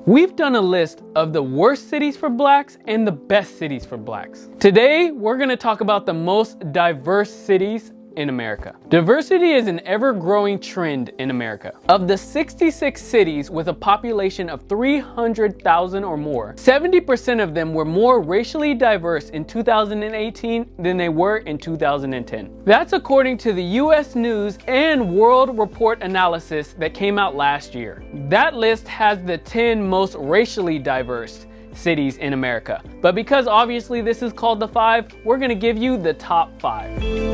We've done a list of the worst cities for blacks and the best cities for blacks. Today, we're gonna talk about the most diverse cities in America. Diversity is an ever-growing trend in America. Of the 66 cities with a population of 300,000 or more, 70% of them were more racially diverse in 2018 than they were in 2010. That's according to the US News and World Report analysis that came out last year. That list has the 10 most racially diverse cities in America. But because obviously this is called the 5, we're gonna give you the top 5.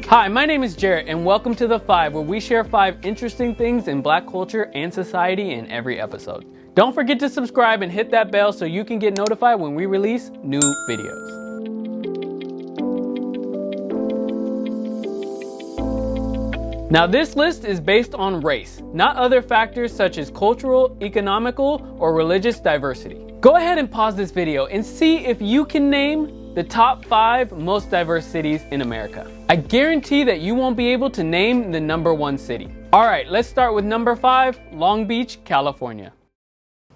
Hi, my name is Jarrett and welcome to The 5, where we share 5 interesting things in black culture and society in every episode. Don't forget to subscribe and hit that bell so you can get notified when we release new videos. Now this list is based on race, not other factors such as cultural, economical, or religious diversity. Go ahead and pause this video and see if you can name the top 5 most diverse cities in America. I guarantee that you won't be able to name the number 1 city. Alright, let's start with number 5, Long Beach, California.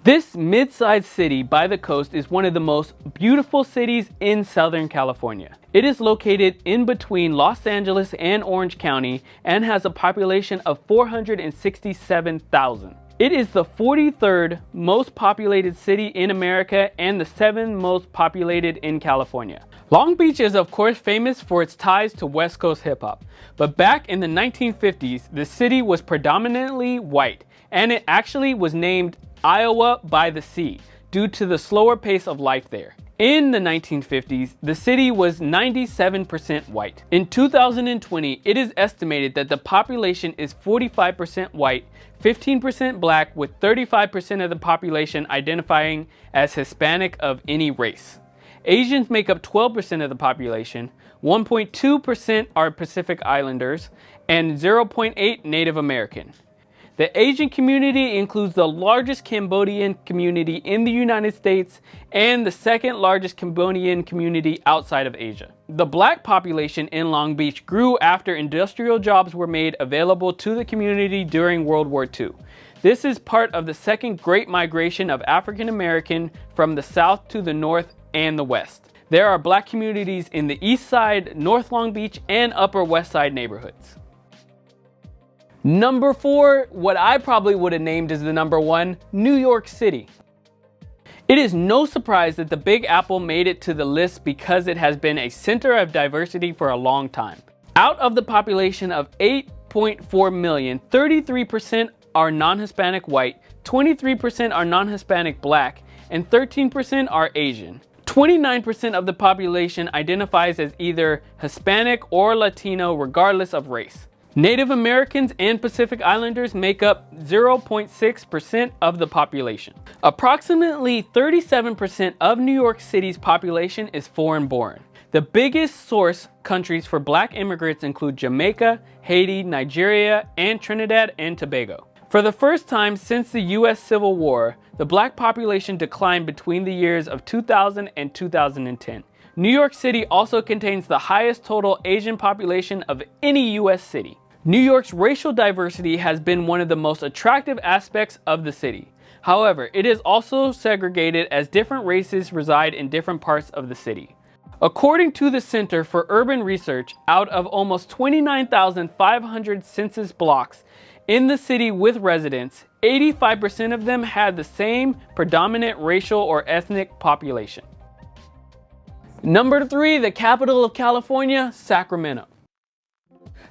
This mid-sized city by the coast is one of the most beautiful cities in Southern California. It is located in between Los Angeles and Orange County and has a population of 467,000. It is the 43rd most populated city in America and the 7th most populated in California. Long Beach is of course famous for its ties to West Coast hip hop, but back in the 1950s, the city was predominantly white, and it actually was named Iowa by the Sea due to the slower pace of life there. In the 1950s, the city was 97% white. In 2020, it is estimated that the population is 45% white, 15% black, with 35% of the population identifying as Hispanic of any race. Asians make up 12% of the population, 1.2% are Pacific Islanders, and 0.8% Native American. The Asian community includes the largest Cambodian community in the United States and the second largest Cambodian community outside of Asia. The black population in Long Beach grew after industrial jobs were made available to the community during World War II. This is part of the second Great Migration of African American from the South to the North and the West. There are black communities in the East Side, North Long Beach, and Upper West Side neighborhoods. Number 4, what I probably would have named as the number 1, New York City. It is no surprise that the Big Apple made it to the list because it has been a center of diversity for a long time. Out of the population of 8.4 million, 33% are non-Hispanic white, 23% are non-Hispanic black, and 13% are Asian. 29% of the population identifies as either Hispanic or Latino regardless of race. Native Americans and Pacific Islanders make up 0.6% of the population. Approximately 37% of New York City's population is foreign-born. The biggest source countries for black immigrants include Jamaica, Haiti, Nigeria, and Trinidad and Tobago. For the first time since the US Civil War, the black population declined between the years of 2000 and 2010. New York City also contains the highest total Asian population of any US city. New York's racial diversity has been one of the most attractive aspects of the city. However, it is also segregated as different races reside in different parts of the city. According to the Center for Urban Research, out of almost 29,500 census blocks in the city with residents, 85% of them had the same predominant racial or ethnic population. Number 3, the capital of California, Sacramento.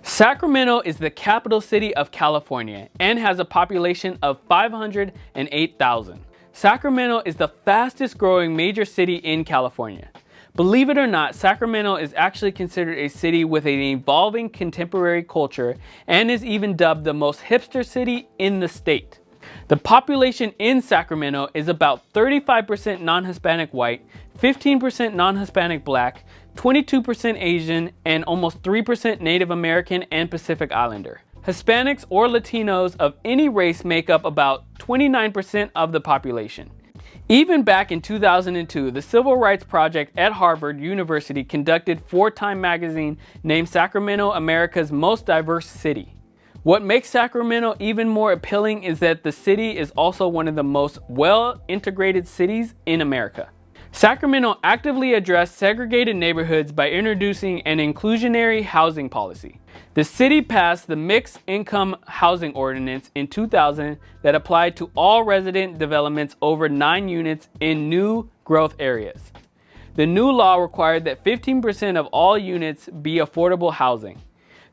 Sacramento is the capital city of California and has a population of 508,000. Sacramento is the fastest growing major city in California. Believe it or not, Sacramento is actually considered a city with an evolving contemporary culture and is even dubbed the most hipster city in the state. The population in Sacramento is about 35% non-Hispanic white, 15% non-Hispanic black, 22% Asian, and almost 3% Native American and Pacific Islander. Hispanics or Latinos of any race make up about 29% of the population. Even back in 2002, the Civil Rights Project at Harvard University conducted Time magazine named Sacramento America's most diverse city. What makes Sacramento even more appealing is that the city is also one of the most well-integrated cities in America. Sacramento actively addressed segregated neighborhoods by introducing an inclusionary housing policy. The city passed the Mixed Income Housing Ordinance in 2000 that applied to all resident developments over 9 units in new growth areas. The new law required that 15% of all units be affordable housing.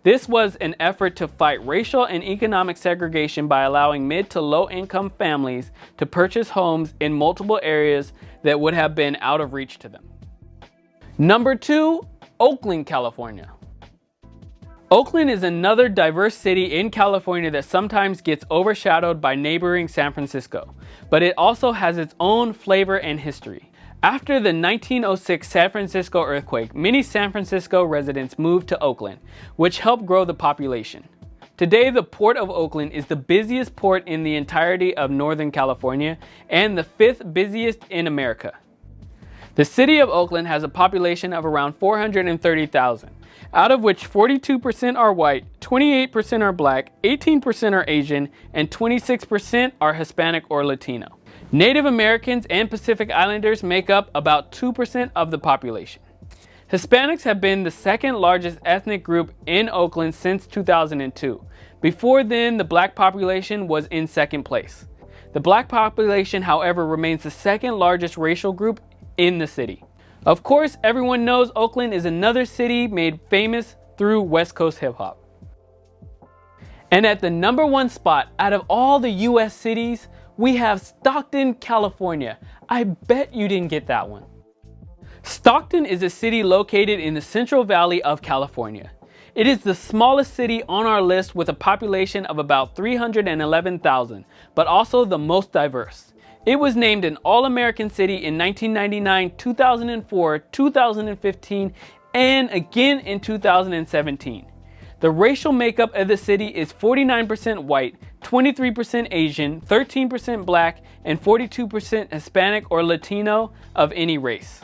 This was an effort to fight racial and economic segregation by allowing mid to low income families to purchase homes in multiple areas that would have been out of reach to them. Number 2, Oakland, California. Oakland is another diverse city in California that sometimes gets overshadowed by neighboring San Francisco, but it also has its own flavor and history. After the 1906 San Francisco earthquake, many San Francisco residents moved to Oakland, which helped grow the population. Today, the Port of Oakland is the busiest port in the entirety of Northern California and the 5th busiest in America. The city of Oakland has a population of around 430,000, out of which 42% are white, 28% are black, 18% are Asian, and 26% are Hispanic or Latino. Native Americans and Pacific Islanders make up about 2% of the population. Hispanics have been the second largest ethnic group in Oakland since 2002. Before then, the black population was in second place. The black population, however, remains the second largest racial group in the city. Of course, everyone knows Oakland is another city made famous through West Coast hip hop. And at the number 1 spot out of all the US cities, we have Stockton, California. I bet you didn't get that one. Stockton is a city located in the Central Valley of California. It is the smallest city on our list with a population of about 311,000, but also the most diverse. It was named an All-American City in 1999, 2004, 2015, and again in 2017. The racial makeup of the city is 49% white, 23% Asian, 13% black, and 42% Hispanic or Latino of any race.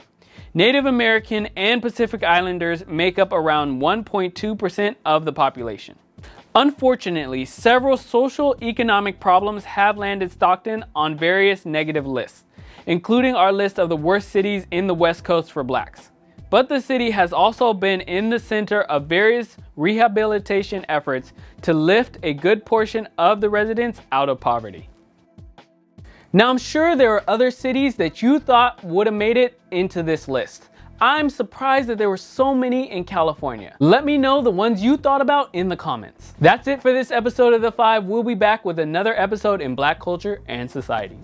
Native American and Pacific Islanders make up around 1.2% of the population. Unfortunately, several social economic problems have landed Stockton on various negative lists, including our list of the worst cities in the West Coast for blacks. But the city has also been in the center of various rehabilitation efforts to lift a good portion of the residents out of poverty. Now, I'm sure there are other cities that you thought would have made it into this list. I'm surprised that there were so many in California. Let me know the ones you thought about in the comments. That's it for this episode of The Five. We'll be back with another episode in Black culture and society.